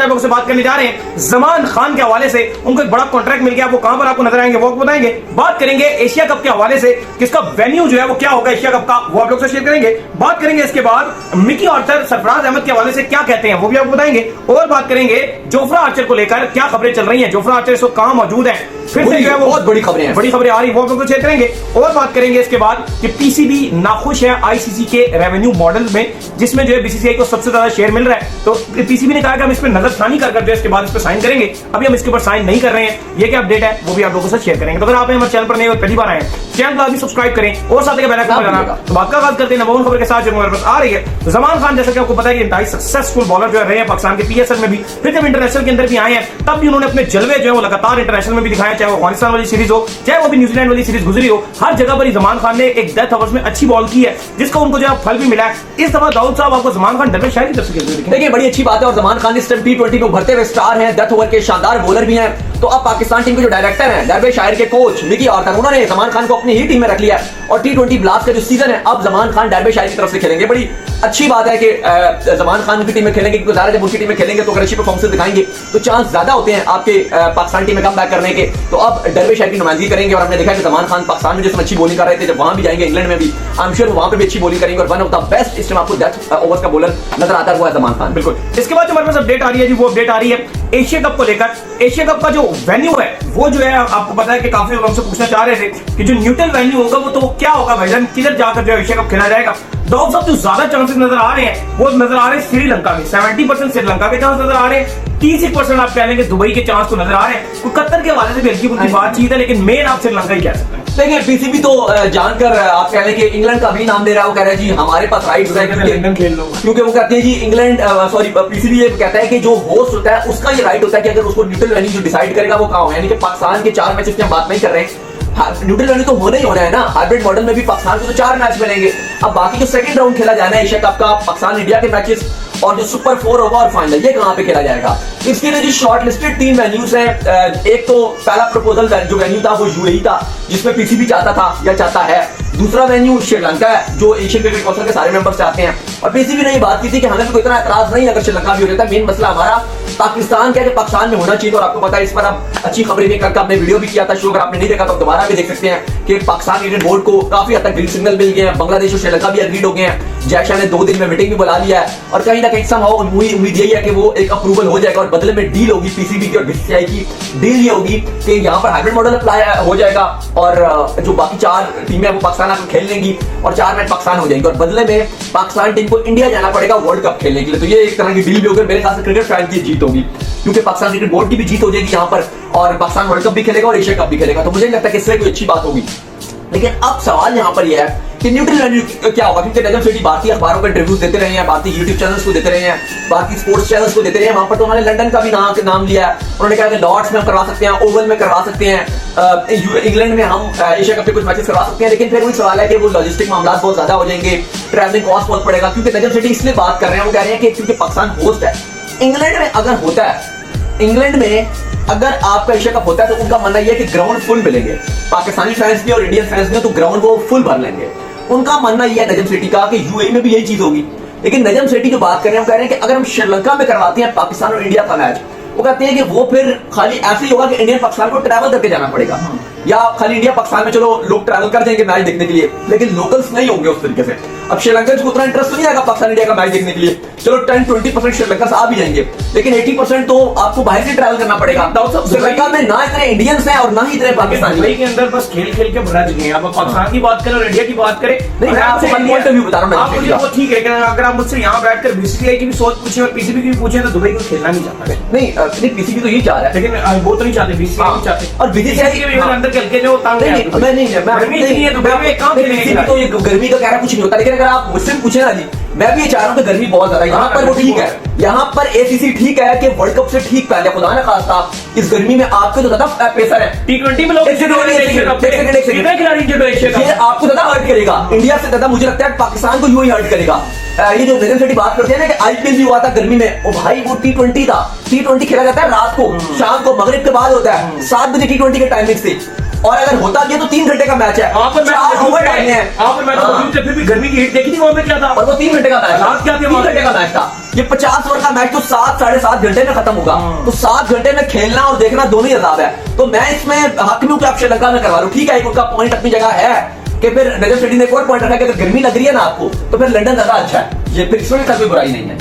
आज आप लोगों से बात करने जा रहे हैं जमान खान के हवाले से। उनको एक बड़ा कॉन्ट्रैक्ट मिल गया, वो कहां पर आपको नजर आएंगे वो आपको बताएंगे। बात करेंगे एशिया कप के हवाले से, किसका वेन्यू जो है वो क्या होगा एशिया कप का, वो आप लोग से शेयर करेंगे। बात करेंगे इसके बाद मिकी आर्चर सरफराज अहमद के हवाले से क्या कहते हैं वो भी आपको बताएंगे। और बात करेंगे जोफ्रा आर्चर को लेकर क्या खबरें चल रही हैं, जोफ्रा आर्चर इस वक्त कहां मौजूद है, फिर से जो है वो बहुत बड़ी खबरें हैं, बड़ी खबरें आ रही, वो आप लोग शेयर करेंगे। और बात करेंगे इसके बाद कि पीसीबी नाखुश है आईसीसी के रेवेन्यू मॉडल में, जिसमें जो है बीसीसीआई को सबसे ज्यादा शेयर मिल रहा है। तो पीसीबी ने कहा कि हम इस पर नजरसानी कर जो इसके बाद इस पर साइन करेंगे, अभी हम इसके ऊपर साइन नहीं कर रहे हैं। ये क्या अपडेट है वो भी आप लोगों से शेयर करेंगे। तो अगर आप हमारे चैनल पर नए और पहली बार आए चैनल को अभी सब्सक्राइब करें और साथ ही बेल आइकन दबाना। तो बात का आगाज करते हैं नंबर खबर के साथ जो हमारे पास आ रही है। जमान खान जैसा कि आपको पता है कि इंतहाई सक्सेसफुल बॉलर जो है रहे हैं पाकिस्तान के पीएसएल में भी, फिर जब इंटरनेशनल के अंदर भी आए हैं तब भी उन्होंने अपने जलवे जो है वो लगातार इंटरनेशनल में भी दिखाया, चाहे वो अफगानिस्तान वाली सीरीज हो चाहे वो भी न्यूजीलैंड वाली सीरीज गुजरी हो, हर जगह पर जमान खान ने एक डेथ ओवर्स में अच्छी बॉल की है जिसका उनको जो फल भी मिला है। इस दफा दाऊद साहब आपको जमान खान डरबे शायरी की तरफ से खेलते हुए देखिए बड़ी अच्छी बात है। और जमान खान इस टाइम टी20 में उभरते हुए स्टार हैं, डेथ ओवर के शानदार बॉलर भी हैं। तो अब पाकिस्तान टीम के जो डायरेक्टर हैं डरबे शायर के कोच मिकी आर्चर, उन्होंने जमान खान को अपनी ही टीम में रख लिया है और टी20 ब्लास्ट का जो सीजन है अब जमान खान डरबे शायर की तरफ से खेलेंगे। बड़ी अच्छी बात है कि जमान खान उनकी टीम में खेलेंगे, क्योंकि ज़्यादा जब उनकी टीम में खेलेंगे तो अगर अच्छी परफॉर्मेंस दिखाएंगे तो चांस ज्यादा होते हैं आपके पाकिस्तान टीम में कम बैक करने के। तो अब डरबे शायर की नुमाइंदगी करेंगे और हमने देखा कि जमान खान पाकिस्तान में जिसमें अच्छी बॉलिंग कर रहे थे, जब वहां भी जाएंगे इंग्लैंड में भी आई एम श्योर वहां पे भी अच्छी बॉलिंग करेंगे और वन ऑफ द बेस्ट इस टाइम आपको डेथ ओवर्स का बॉलर नजर आता है वो है जमान खान। बिल्कुल। इसके बाद जो हमारे पास अपडेट आ रही है जी, वो अपडेट आ रही है एशिया कप को लेकर। एशिया कप का जो वेन्यू है वो जो है आपको पता है कि काफी लोग हमसे पूछना चाह रहे थे कि जो न्यूट्रल वेन्यू होगा वो तो क्या होगा भाईजान, किधर जाकर जो एशिया कप खेला जाएगा। दाऊद साहब जो ज्यादा चांसेस नजर आ रहे हैं वो नजर आ रहे हैं श्रीलंका में, 70% श्रीलंका के चांस नजर आ रहे हैं, 30% आप कह लेंगे दुबई के चांस को नजर आ रहे हैं। कतर के हवाले से भी हल्की फुल्की बातचीत है, लेकिन मेन आप श्रीलंका ही कह सकते हैं। देखिए पीसीबी तो जानकर आप कह रहे हैं कि इंग्लैंड का भी नाम दे रहा है, वो कह रहे हैं जी हमारे पास राइट होता है क्योंकि वो कहते हैं जी इंग्लैंड सॉरी पीसीबी ये कहता है कि जो होस्ट होता है उसका ये राइट होता है कि अगर उसको न्यूट्रल वेन्यू जो डिसाइड करेगा वो कहां हो, यानी कि पाकिस्तान के 4 मैचेस की हम बात नहीं कर रहे हैं, न्यूट्रल वेन्यू तो होना ही होना है ना। हाइब्रिड मॉडल में भी पाकिस्तान को तो 4 मैच मिलेंगे। अब बाकी जो सेकंड राउंड खेला जाना है एशिया कप का, पाकिस्तान इंडिया के मैचेस और जो सुपर 4 होगा और फाइनल, ये कहां पे खेला जाएगा। इसके लिए जो शॉर्ट लिस्टेड 3 वेन्यूज हैं, एक तो पहला प्रपोजल जो वेन्यू था वो यूएई था जिसमें पीसीबी चाहता था या चाहता है। दूसरा वेन्यू श्रीलंका है जो एशियन क्रिकेट काउंसिल के सारे मेंबर्स चाहते हैं। और पीसीबी ने ये बात की थी कि हमें कोई इतना एतराज नहीं अगर श्रीलंका भी हो जाता। मेन मसला हमारा पाकिस्तान का है कि पाकिस्तान में होना चाहिए। और आपको पता है इस पर अब अच्छी खबरें भी करके आपने वीडियो भी किया था, शो अगर आपने नहीं देखा तो दोबारा भी देख सकते हैं कि पाकिस्तान क्रिकेट बोर्ड को काफी हद तक ग्रीन सिग्नल मिल गए हैं। बांग्लादेश और श्रीलंका भी एग्रीड हो गए हैं। जय शाह ने 2 दिन में मीटिंग भी बुला लिया है और कहीं ना कहीं समहाउ उम्मीद यही है कि वो एक अप्रूवल हो जाएगा और बदले में डील होगी पीसीबी की और बीसीसीआई की। डील ये होगी कि यहाँ पर हाइब्रिड मॉडल अप्लाई हो जाएगा और जो बाकी 4 टीमें वो पाकिस्तान आकर खेल लेंगी और 4 मैच पाकिस्तान हो जाएंगे और बदले में पाकिस्तान टीम को इंडिया जाना पड़ेगा वर्ल्ड कप खेलने के लिए। तो ये एक तरह की डील भी होगी। मेरे ख्याल से क्रिकेट फैन की जीत होगी क्योंकि पाकिस्तान क्रिकेट बोर्ड की भी जीत हो जाएगी यहाँ पर और पाकिस्तान वर्ल्ड कप भी खेलेगा और एशिया कप भी खेलेगा। तो मुझे नहीं लगता कि इससे कोई अच्छी बात होगी। लेकिन अब सवाल यहाँ पर यह है कि न्यूट्रल वेन्यू क्या होगा, क्योंकि नजम सेठी भारतीय अखबारों पर इंटरव्यूज देते रहे हैं, भारतीय यूट्यूब चैनल्स को देते रहे हैं, भारतीय स्पोर्ट्स चैनल्स को देते रहे हैं। वहां पर तो उन्होंने लंदन का भी नाम लिया है। उन्होंने कहा कि लॉर्ड्स में हम करवा सकते हैं, ओवल में करवा सकते हैं, इंग्लैंड में हम एशिया कप के कुछ मैचेस करवा सकते हैं। लेकिन फिर वही सवाल है कि वो लॉजिस्टिक मामला बहुत ज्यादा हो जाएंगे, ट्रैवलिंग कॉस्ट बहुत पड़ेगा। क्योंकि नजम सेठी इसलिए बात कर रहे हैं, वो कह रहे हैं कि क्योंकि पाकिस्तान होस्ट है, इंग्लैंड में अगर होता है, इंग्लैंड में अगर आपका एशिया कप होता है तो उनका मानना यह है कि ग्राउंड फुल मिलेंगे, पाकिस्तानी फैंस भी और इंडियन फैंस भी, तो ग्राउंड वो फुल भर लेंगे। उनका मानना यह है नजम सेठी का कि यूएई में भी यही चीज होगी। लेकिन नजम सेठी जो बात कर रहे हैं वो कह रहे हैं कि अगर हम श्रीलंका में करवाते हैं पाकिस्तान और इंडिया का मैच, वो कहते हैं कि वो फिर खाली ऐसे ही होगा कि इंडियन पाकिस्तान को ट्रैवल करके जाना पड़ेगा या खाली इंडिया पाकिस्तान में चलो लोग ट्रैवल कर जाएंगे मैच देखने के लिए, लेकिन लोकल्स नहीं होंगे उस तरीके से। अब श्रीलंका को उतना इंटरेस्ट नहीं आएगा पाकिस्तान इंडिया का मैच देखने के लिए। चलो 10-20% श्रीलंका से आ भी जाएंगे, लेकिन 80% तो आपको बाहर से ट्रैवल करना पड़ेगा। श्रीलंका में ना इतने इंडियंस हैं और ना ही इतने पाकिस्तानी के अंदर बस खेल खेल के भरा गए। अब पाकिस्तान की बात करें और इंडिया की बात करें, नहीं मैं आपको पॉइंट ऑफ व्यू बता रहा हूं। वो ठीक है, लेकिन अगर आप मुझसे यहाँ बैठकर बीसीसीआई की भी सोच पूछे और पीसीबी की भी पूछे तो दुबई को खेलना नहीं चाहता। नहीं पीसीबी तो यही चाह रहा है, लेकिन वो तो नहीं चाहते, बीसीसीआई नहीं चाहते। और बीसीसीआई के अंदर के जो तो ये गर्मी का कह रहा कुछ नहीं होता। लेकिन अगर आप मुझसे पूछे ना जी, मैं भी ये चाह रहा हूँ कि गर्मी बहुत ज्यादा, यहाँ पर वो ठीक है, यहाँ पर एसीसी ठीक है कि वर्ल्ड कप से ठीक पहले खुदा ना खास्ता इस गर्मी में आपके तो ज्यादा प्रेशर है। T20 में लोग ये आपको ज्यादा हर्ट करेगा, इंडिया से ज्यादा मुझे लगता है पाकिस्तान को यूं ही हर्ट करेगा। ये जो नजम सेठी बात करते हैं ना कि आईपीएल भी हुआ था गर्मी में, ओ भाई वो T20 था। T20 खेला जाता है रात को, शाम को, मगरिब के बाद होता है, 7 बजे T20 के टाइमिंग थी। और अगर होता भी है तो 3 घंटे का मैच है, आप पर 4 ओवर डालने हैं। आप पर मैं तो मौजूद थे, फिर भी गर्मी की हीट देखी थी वहां पे क्या था, और वो 3 घंटे का मैच, रात क्या थी, 3 घंटे का मैच था। ये 50 ओवर का मैच तो 7 साढ़े 7 घंटे में खत्म होगा। तो 7 घंटे में खेलना और देखना दोनों ही अजाब है। तो मैं इसमें हक में हूं कि आप श्रीलंका में करवा रहा हूं। ठीक है, एक उनका पॉइंट अपनी जगह है कि फिर नजर सेठी ने एक और पॉइंट रखा कि अगर गर्मी लग रही है ना आपको तो फिर लंदन ज्यादा अच्छा है। ये फिर इसमें कोई बुराई नहीं है,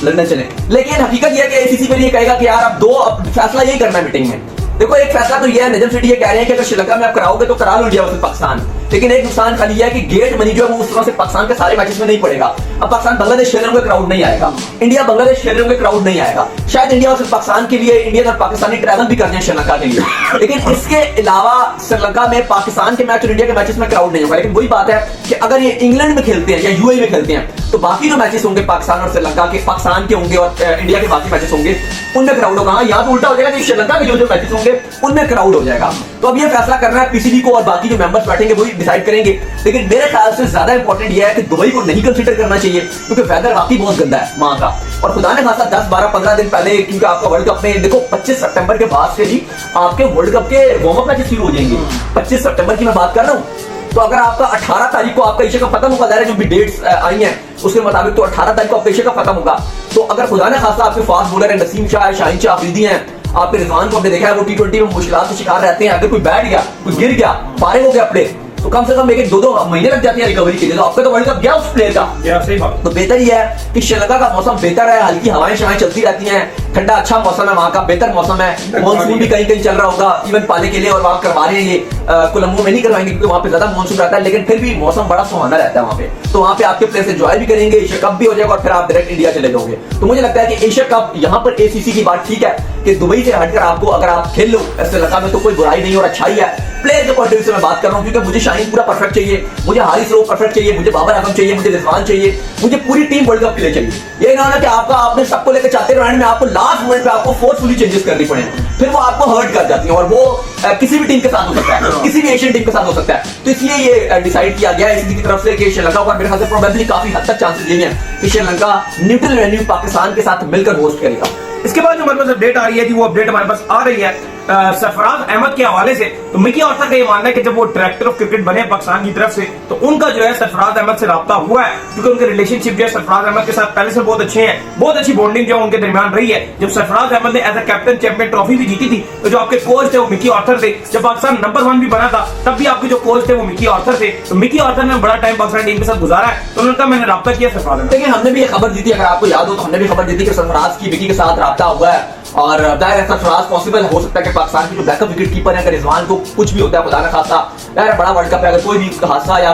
लंदन चले। लेकिन हकीकत यह है कि एसीसी फिर ये कहेगा कि यार अब फैसला यही करना है मीटिंग में। देखो एक फैसला तो ये है, नजम सेठी ये कह रहे हैं कि अगर श्रीलंका में आप कराओगे तो करा लो इंडिया वर्सेस पाकिस्तान। लेकिन एक नुकसान खाली है कि गेट मनी जो है वो उस तरह से पाकिस्तान के सारे मैचेस में नहीं पड़ेगा। अब पाकिस्तान बांग्लादेश खेल रहे होंगे, क्राउड नहीं आएगा। इंडिया बांग्लादेश खेल रहे होंगे, क्राउड नहीं आएगा। शायद इंडिया वर्सेस पाकिस्तान के लिए इंडियन और पाकिस्तानी ट्रैवल भी करते हैं श्रीलंका के लिए। लेकिन इसके अलावा श्रीलंका में पाकिस्तान के मैच और इंडिया के मैचेस में क्राउड नहीं होगा। लेकिन वही बात है कि अगर ये इंग्लैंड में खेलते हैं या यूएई में खेलते हैं तो बाकी जो मैचेस होंगे पाकिस्तान और श्रीलंका के, पाकिस्तान के होंगे और इंडिया के बाकी मैचेस होंगे उनमें क्राउड होगा। यहाँ तो उल्टा हो जाएगा कि श्रीलंका के जो मैचेस होंगे उनमें क्राउड हो जाएगा। तो अब ये फैसला करना है पीसीबी को और बाकी जो मेंबर्स बैठेंगे वही डिसाइड करेंगे। लेकिन मेरे ख्याल से ज्यादा इंपॉर्टेंट ये है कि दुबई को नहीं कंसीडर करना चाहिए क्योंकि वेदर वाकई बहुत गंदा है वहां का। और खुदा ने खासा 10, 12, 15 दिन पहले, क्योंकि आपका वर्ल्ड कप में देखो 25 सितंबर के बाद से ही आपके वर्ल्ड कप के वार्म अप मैचेस शुरू हो जाएंगे। 25 सितंबर की मैं बात कर रहा हूँ। तो अगर आपका 18 तारीख को आपका एशिया कप खत्म होगा, जो भी डेट्स आई हैं उसके मुताबिक, तो 18 तारीख को आपका एशिया कप खत्म होगा। तो अगर खुदा ने खासा आपके फास्ट बॉलर है, नसीम शाह, शाहीन शाह अफरीदी हैं, आपके रिजवान को आपने देखा है वो T20 में मुश्किलात के शिकार रहते हैं। अगर कोई बैठ गया, कोई गिर गया, फारिग हो गया प्लेयर, तो कम से कम 1-2 महीने लग जाते हैं रिकवरी के लिए। तो आपका तो वर्ल्ड कप गया उस प्लेयर का। सही बात। तो बेहतर ये है कि श्रीलंका का मौसम बेहतर है, हल्की हवाएं शवाएं चलती रहती हैं, ठंडा अच्छा मौसम है वहां का, बेहतर मौसम है। मानसून भी कहीं कहीं चल रहा होगा, इवन पाले के लिए, और वहां करवा रहे हैं ये कोलंबो में नहीं करवाएंगे क्योंकि वहां पे ज्यादा मानसून रहता है। लेकिन फिर भी मौसम बड़ा सुहाना रहता है वहां पे। तो वहां पे आपके प्लेयर्स एंजॉय भी करेंगे, एशिया कप भी हो जाएगा और फिर आप डायरेक्ट इंडिया चले जाओगे। तो मुझे लगता है कि एशिया कप यहाँ पर एसीसी की बात ठीक है कि दुबई से हटकर आपको अगर आप खेल लो श्रीलंका में तो कोई बुराई नहीं और अच्छा ही है। प्लेयर के पॉइंट ऑफ व्यू से मैं बात कर रहा हूँ क्योंकि मुझे शाहीन पूरा परफेक्ट चाहिए, मुझे हारिस रऊफ परफेक्ट चाहिए, मुझे बाबर आजम चाहिए, मुझे रिजवान चाहिए, मुझे पूरी टीम वर्ल्ड कप के लिए चाहिए। ये ना होना कि आपने सबको लेकर चाहते रन में आपको लास्ट मोमेंट पे आपको फोर्सफुली चेंजेस करनी पड़े, फिर वो आपको हर्ट कर जाती है। और वो किसी भी टीम के साथ हो सकता है, किसी भी एशियन टीम के साथ हो सकता है। तो इसलिए ये डिसाइड किया गया है इसी की तरफ से कि श्रीलंका को मेरे ख्याल से प्रोबेबली काफी हद तक चांसेस ये हैं कि श्रीलंका न्यूट्रल वेन्यू पाकिस्तान के साथ मिलकर होस्ट करेगा। इसके बाद जो हमारे पास अपडेट आ रही है, वो अपडेट हमारे पास आ रही है सरफराज अहमद के हवाले से। तो मिकी ऑर्थर का ये मानना है कि जब वो डायरेक्टर ऑफ क्रिकेट बने पाकिस्तान की तरफ से तो उनका जो है सरफराज अहमद से राब्ता हुआ है क्योंकि उनके रिलेशनशिप जो है सरफराज अहमद के साथ पहले से बहुत अच्छे हैं, बहुत अच्छी बॉन्डिंग जो उनके दरमियान रही है। जब सरफराज अहमद ने as a captain champion trophy भी जीती थी तो जो आपके कोच थे वो मिकी ऑर्थर थे। जब पाकिस्तान नंबर 1 भी बना था तब भी आपके जो कोच थे वो मिकी ऑर्थर थे। तो मिकी ऑर्थर ने बड़ा टाइम पाकिस्तान टीम के साथ गुजारा है, तो उन्होंने कहा मैंने राब्ता किया सरफराज अहमद। देखिए हमने भी ये खबर दी थी, अगर आपको याद हो तो हमने भी खबर दी थी कि सरफराज की मिकी के साथ राब्ता हुआ है। और जाहिर है सरफराज पॉसिबल हो सकता है कि पाकिस्तान की जो बैकअप विकेट कीपर है, अगर रिजवान को कुछ भी होता है खुदा ना खासा, यार बड़ा वर्ल्ड कप है, अगर कोई भी हादसा या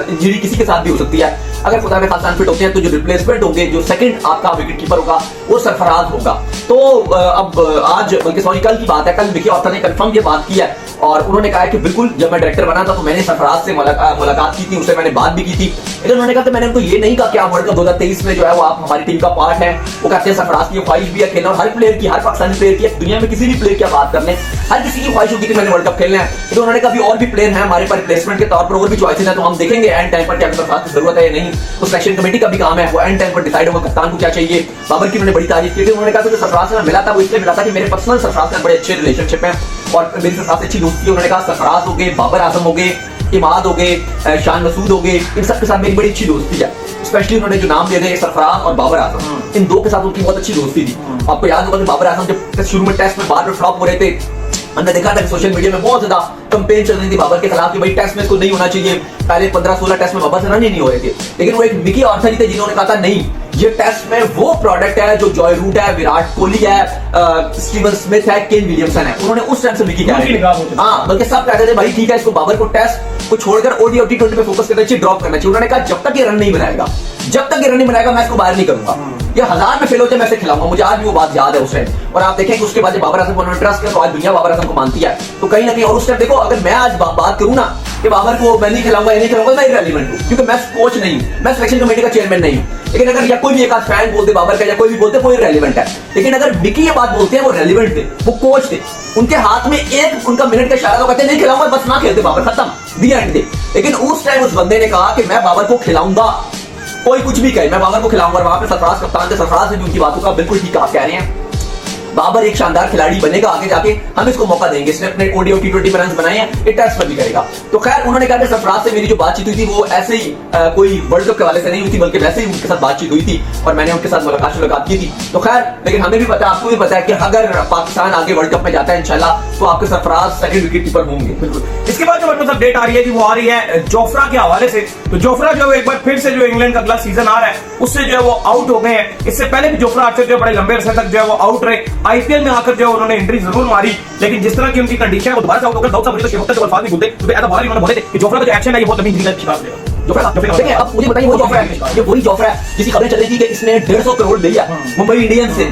इंजरी किसी के साथ भी हो सकती है, अगर खुदा ना खासा फिट होते हैं तो जो रिप्लेसमेंट होंगे, जो सेकंड आपका विकेट कीपर होगा वो सरफराज होगा। तो अब आज बल्कि सॉरी कल की बात है, कल मिकी ऑर्थर ने कंफर्म ये बात की है और उन्होंने कहा कि बिल्कुल जब मैं डायरेक्टर बना था तो मैंने सरफराज से मुलाकात की थी, उससे मैंने बात भी की थी। लेकिन उन्होंने कहा कि मैंने उनको ये नहीं कहा कि आप वर्ल्ड कप 2023 में जो है वो आप हमारी टीम का पार्ट है। वो कहते हैं सरफराज की ख्वाहिश भी है खेलना, और हर प्लेयर की, हर पाकिस्तानी प्लेयर की, दुनिया में किसी भी प्लेयर की बात कर लें, हर किसी की ख्वाहिश होगी कि मैंने वर्ल्ड कप खेलना है। तो उन्होंने कहा भी और भी प्लेयर हैं हमारे पास रिप्लेसमेंट के तौर पर, और भी चॉइसेस हैं, तो हम देखेंगे एंड टाइम पर क्या सरफराज की जरूरत है या नहीं। तो सिलेक्शन कमेटी का भी काम है, वो एंड टाइम पर डिसाइड होगा कप्तान को क्या चाहिए। बाबर की उन्होंने बड़ी तारीफ की थी, उन्होंने कहा जो सरफराज से मिला था वो इसलिए मिला था कि मेरे पर्सनल सरफराज से बड़े अच्छे रिलेशनशिप है और मेरी सरफराज से अच्छी दोस्ती है। उन्होंने कहा सरफराज हो गए, बाबर आजम हो गए, इमाद हो गए, शान मसूद हो गए, इन सब के साथ मेरी बड़ी अच्छी दोस्ती है। स्पेशली उन्होंने जो नाम दिए थे सरफराज और बाबर आजम, इन दो के साथ उनकी बहुत अच्छी दोस्ती थी। आपको याद होगा कि बाबर आजम जब शुरू में टेस्ट में बार बार फ्लॉप हो रहे थे, हमने देखा था कि सोशल मीडिया में बहुत ज्यादा कंपेन चल रही थी बाबर के खिलाफ कि भाई टेस्ट में इसको नहीं होना चाहिए। पहले 15-16 टेस्ट में बाबर से रन ही नहीं हो रहे थे, लेकिन वो एक मिकी ऑर्थर ही थे जिन्होंने कहा था नहीं, ये टेस्ट में वो प्रोडक्ट है जो जॉय रूट है, विराट कोहली है, स्टीवन स्मिथ है, केन विलियमसन है। उन्होंने उस टाइम से मिकी कह रहे थे, हाँ, बल्कि सब कहते थे भाई ठीक है इसको बाबर को टेस्ट को छोड़कर ओडी और T20 पे फोकस करना चाहिए, ड्रॉप करना चाहिए। उन्होंने कहा जब तक ये रन नहीं बनाएगा, जब तक ये रन नहीं बनाएगा मैं इसको बाहर नहीं करूंगा, ये 1000 में फेल होते मैं इसे खिलाऊंगा। मुझे आज भी वो बात याद है उस टाइम। और आप देखें कि उसके बाद जब बाबर आजम को उन्होंने ट्रस्ट किया तो आज दुनिया बाबर आजम को मानती है। तो कहीं ना कहीं, और उस टाइम देखो अगर मैं आज बात करूं ना कि बाबर को मैं नहीं खिलाऊंगा, नहीं खिलाऊंगा, मैं इररिलेवेंट हूं क्योंकि मैं कोच नहीं हूं, मैं सिलेक्शन कमेटी का चेयरमैन नहीं हूं। लेकिन अगर या कोई भी एक आध फैन बोलते बाबर का या कोई भी बोलते वो इररिलेवेंट है। लेकिन अगर मिकी ये बात बोलते हैं वो रेलिवेंट थे, वो कोच थे, उनके हाथ में एक उनका मिनट का इशारा तो कहते नहीं खिलाऊंगा, बस ना खेलते बाबर, खत्म, दिया एंड थे। लेकिन उस टाइम उस बंदे ने कहा कि मैं बाबर को खिलाऊंगा, कोई कुछ भी कहे मैं बाबर को खिलाऊंगा। वहां पे सरफराज कप्तान थे, सरफराज ने भी उनकी बातों का बिल्कुल ठीक आप कह रहे हैं। बाबर एक शानदार खिलाड़ी बनेगा आगे जाके, हम इसको मौका देंगे, इसने अपने ओडीआई और टी20 में रन बनाए हैं, ये टेस्ट पर भी करेगा। तो खैर उन्होंने कहा कि सरफराज से मेरी जो बातचीत हुई थी वो ऐसे ही कोई वर्ल्ड कप के हवाले से नहीं हुई थी, बल्कि वैसे ही उनके साथ बातचीत हुई थी और मैंने उनके साथ मुलाकात की थी। तो खैर लेकिन हमें भी पता है, आपको भी पता है कि अगर पाकिस्तान आगे वर्ल्ड कप में जाता है इंशाल्लाह, तो आपके सरफराज सेकंड विकेट कीपर होंगे। बिल्कुल। इसके बाद जो मेरे पास अपडेट आ रही है कि वो आ रही है जोफ्रा के हवाले से। तो जोफ्रा जो एक बार फिर से जो इंग्लैंड का अगला सीजन आ रहा है उससे जो है वो आउट हो गए हैं। इससे पहले भी जोफ्रा आर्चर जो बड़े लंबे अरसे तक जो है वो आउट रहे। आईपीएल में आकर जो है उन्होंने इंजरी जरूर मारी, लेकिन जिस तरह की उनकी कंडीशन है वो दोबारा आउट होकर दाऊद साहब के वक्त जो अल्फाज नहीं बोलते, तो ऐसा बाहर उन्होंने बोले थे कि जोफ्रा का जो एक्शन है ये बहुत लंबी इंजरी का शिकार हो जाएगा। देखिए अब मुझे बताइए, वो जोफ्रा है, ये वही जोफ्रा है जिसकी खबरें चल रही थी कि इसने 150 करोड़ दिया मुंबई इंडियंस से,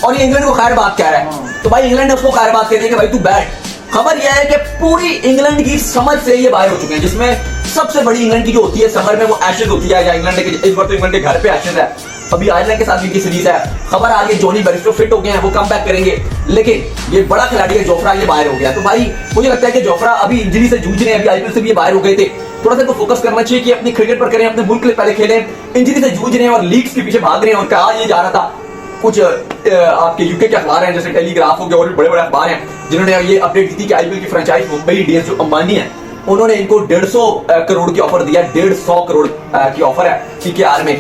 और ये इंग्लैंड को खैर बात कह रहा है। तो भाई इंग्लैंड ने उसको खैर बात कह दी कि भाई तू बैठ। खबर यह है कि पूरी इंग्लैंड की समझ से ये बाहर हो चुके हैं, जिसमें सबसे बड़ी इंग्लैंड की जो होती है समर में वो एशेज होती है, या इंग्लैंड के इस बार तो इंग्लैंड के घर पे एशेज है, अभी आयरलैंड के साथ भी सीरीज है। खबर आ रही है जॉनी बेरिस्टो फिट हो गए हैं, वो कम बैक करेंगे, लेकिन ये बड़ा खिलाड़ी है जोफ्रा, ये बाहर हो गया। तो भाई मुझे लगता है कि जोफ्रा अभी इंजरी से जूझ रहे हैं, अभी आईपीएल से भी ये बाहर हो गए थे। थोड़ा सा तो फोकस करना चाहिए कि अपनी क्रिकेट पर करें, अपने मुल्क के लिए पहले खेलें। इंजरी से जूझ रहे हैं और लीग्स के पीछे भाग रहे हैं। और कहा ये जा रहा था कुछ आपके यूके के अखबार हैं जैसे टेलीग्राफ हो गया और भी बड़े बड़े अखबार हैं जिन्होंने ये अपडेट दी थी कि आईपीएल की फ्रेंचाइज मुंबई इंडियंस जो अंबानी है उन्होंने इनको 150 करोड़ की ऑफर दिया। 150 करोड़ की ऑफर है केकेआर में,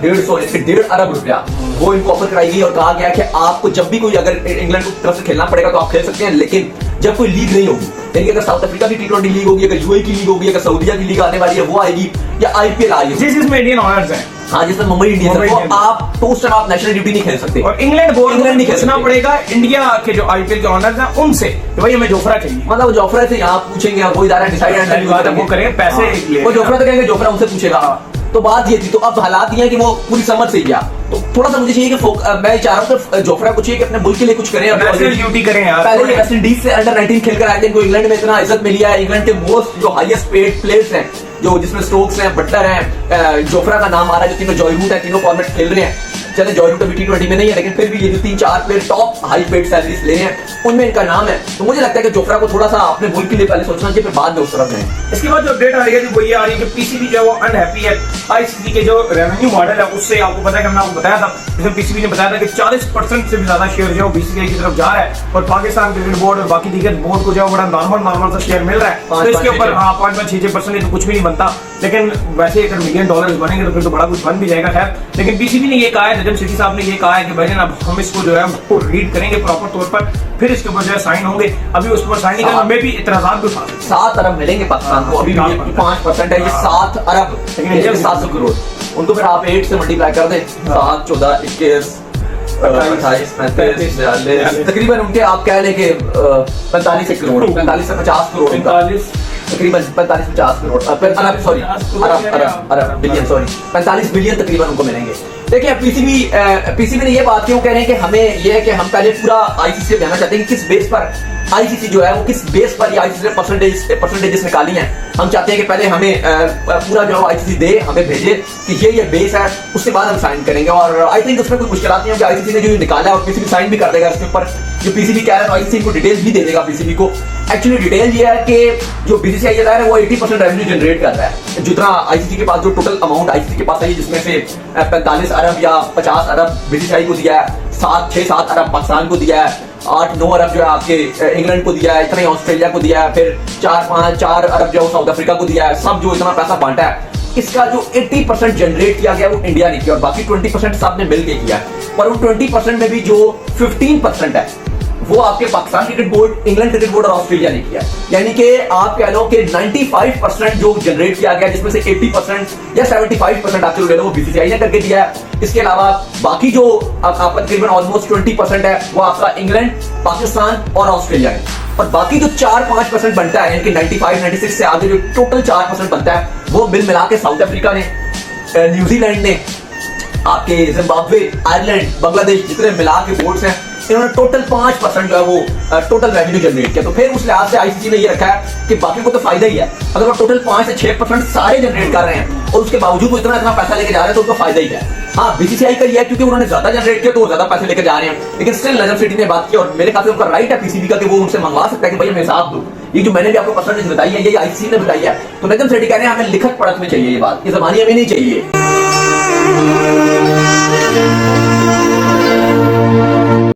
1.5 अरब रुपया वो इनको ऑफर कराई गई और कहा गया कि आपको जब भी कोई अगर इंग्लैंड की तरफ से खेलना पड़ेगा तो आप खेल सकते हैं, लेकिन जब कोई लीग नहीं होगी, यानी अगर साउथ अफ्रीका की टी20 लीग होगी, अगर यूएई की लीग होगी, अगर सऊदीया की लीग आने वाली है वो आएगी, या आईपीएल आएगी जिसमें इंडियन ऑनर्स है, हाँ जिसमें मुंबई इंडियंस है, तो आप तो उस टाइम आप नेशनल ड्यूटी नहीं खेल सकते और इंग्लैंड बोर्ड इंग्लैंड नहीं खेलना पड़ेगा इंडिया के जो आईपीएल के ऑनर्स हैं उनसे कि भाई हमें जोफ्रा चाहिए। मतलब जोफ्रा से यहाँ पूछेंगे, वो इदारा डिसाइड वो करेंगे पैसे, वो जोफ्रा तो कहेंगे, जोफ्रा उनसे पूछेगा। तो बात ये थी। तो अब हालात ये है कि वो पूरी समझ से गया। तो थोड़ा सा मुझे चाहिए कि मैं चाह रहा हूँ कि जोफ्रा को चाहिए कि अपने मुल्क के लिए कुछ करें। ड्यूटी करें यार। पहले वेस्ट इंडीज से अंडर 19 खेलकर आए थे, इनको इंग्लैंड में इतना इज्जत मिली है। इंग्लैंड के मोस्ट जो हाईएस्ट पेड प्लेयर्स हैं, जो जिसमें स्टोक्स हैं, बटलर हैं, जोफ्रा का नाम आ रहा है, जो तीनों जॉय रूट है, तीनों फॉर्मेट खेल रहे हैं। चले जॉय रूट अभी टी20 में नहीं है, लेकिन फिर भी ये जो 3-4 player top high paid salaries ले रहे हैं उनमें इनका नाम है। तो मुझे लगता है कि जोफ्रा को थोड़ा सा अपने मुल्क के लिए पहले सोचना चाहिए, फिर बाद में उस तरफ जाएं। इसके बाद जो अपडेट आ रही है वो ये आ रही है कि पीसीबी जो है वो अनहैप्पी है आईसीसी के जो रेवेन्यू मॉडल है उससे। आपको पता है कि हमने आपको बताया था, जिसमें पीसीबी ने बताया था कि 40% से भी ज्यादा शेयर जो है वो बीसीसीआई की तरफ जा रहा है और पाकिस्तान क्रिकेट बोर्ड और बाकी दीगर बोर्ड को जो है बड़ा नॉर्मल सा शेयर मिल रहा है। तो इसके ऊपर हाँ 5-6% तो कुछ भी नहीं बनता, लेकिन वैसे अगर $1 मिलियन बनेंगे तो फिर तो बड़ा कुछ बन भी जाएगा। खैर लेकिन पीसीबी ने ये कहा है, नजम सेठी साहब ने ये कहा है कि भाई अब हम इसको जो है उसको रीड करेंगे प्रॉपर तौर पर, फिर इसके ऊपर जो है साइन होंगे। अभी उस पर साइन नहीं करना, मैं भी इतराजात भी उठा 7 अरब मिलेंगे पाकिस्तान को, अभी 5% है ये 7 अरब, लेकिन इंडिया में 700 करोड़। उनको फिर आप 8 से मल्टीप्लाई कर दें, 7, 14, 21, 28, 35, 40, तकरीबन उनके आप कह लें कि 45 करोड़, 45 से 50 करोड़, तकरीबन 45-50 करोड़ अरब, सॉरी अरब बिलियन, सॉरी 45 बिलियन तकरीबन उनको मिलेंगे। देखिए पीसीबी ने ये बात क्यों कह रहे हैं कि हमें ये है कि हम पहले पूरा आईसीसी से जानना चाहते हैं कि किस बेस पर आईसीसी जो है वो किस बेस पर ये आईसीसी ने परसेंटेजेस निकाली हैं। हम चाहते हैं कि पहले हमें पूरा जो आईसीसी दे, हमें भेजे कि ये बेस है, उसके बाद हम साइन करेंगे। और आई थिंक उसमें कोई मुश्किल नहीं है कि आईसीसी ने जो निकाला है और पीसीबी साइन भी कर देगा इसके ऊपर। जो पीसीबी कह रहा है तो आईसीसी को डिटेल्स भी दे देगा पीसीबी को। एक्चुअली डिटेल ये है कि जो बीसीसीआई है वो 80% रेवेन्यू जनरेट कर रहा है। जितना आईसीसी के पास जो टोटल अमाउंट आईसीसी के पास है, जिसमें से 45 अरब या 50 अरब बीसीसीआई को दिया है, 6-7 अरब पाकिस्तान को दिया है, 8-9 अरब जो है आपके इंग्लैंड को दिया है, इतना ही ऑस्ट्रेलिया को दिया है, फिर 4 अरब जो साउथ अफ्रीका को दिया है। सब जो इतना पैसा बांटा है, इसका जो 80% जनरेट किया गया वो इंडिया ने किया और बाकी 20% सबने मिलकर किया है। पर उन 20% में भी जो 15% है वो आपके Pakistan cricket board, England cricket board और ऑस्ट्रेलिया ने किया। यानी कि आप कह लो कि 95% जो जनरेट किया गया, जिसमें से 80% या 75% आप चलो ले लो वो बीसीसीआई ने करके दिया है। इसके अलावा बाकी जो आपका तकरीबन ऑलमोस्ट 20% है वो आपका इंग्लैंड, पाकिस्तान और ऑस्ट्रेलिया है। और बाकी जो 4-5% बनता है, यानी कि 95-96 से आगे जो टोटल 4% बनता है वो मिल मिला के साउथ अफ्रीका ने, न्यूजीलैंड ने, आपके जिम्बाब्वे, आयरलैंड, बांग्लादेश, जितने मिला के बोर्ड्स हैं, इन्होंने टोटल 5% जो है वो टोटल रेवेन्यू जनरेट किया। तो फिर उस लिहाज से आईसीसी ने ये रखा है कि बाकी को तो फायदा ही है। अगर वो टोटल 5 से 6% सारे जनरेट कर रहे हैं और उसके बावजूद वो इतना पैसा लेके जा रहे हैं तो उनको फायदा ही है। हाँ बीसीसीआई का ये है क्योंकि उन्होंने ज्यादा जनरेट किया तो वो ज्यादा पैसे लेकर जा रहे हैं, लेकिन स्टिल नजम सिटी ने बात की और मेरे ख्याल से उनका राइट है पीसीबी का कि वो उनसे मंगवा सकता है कि भाई हमें हिसाब दो। ये जो मैंने भी आपको परसेंटेज बताई है ये आईसीसी ने बताई है। तो नजम सिटी कह रहे हैं हमें लिखत पढ़त में चाहिए, ये बात, ये ज़बानी हमें नहीं चाहिए।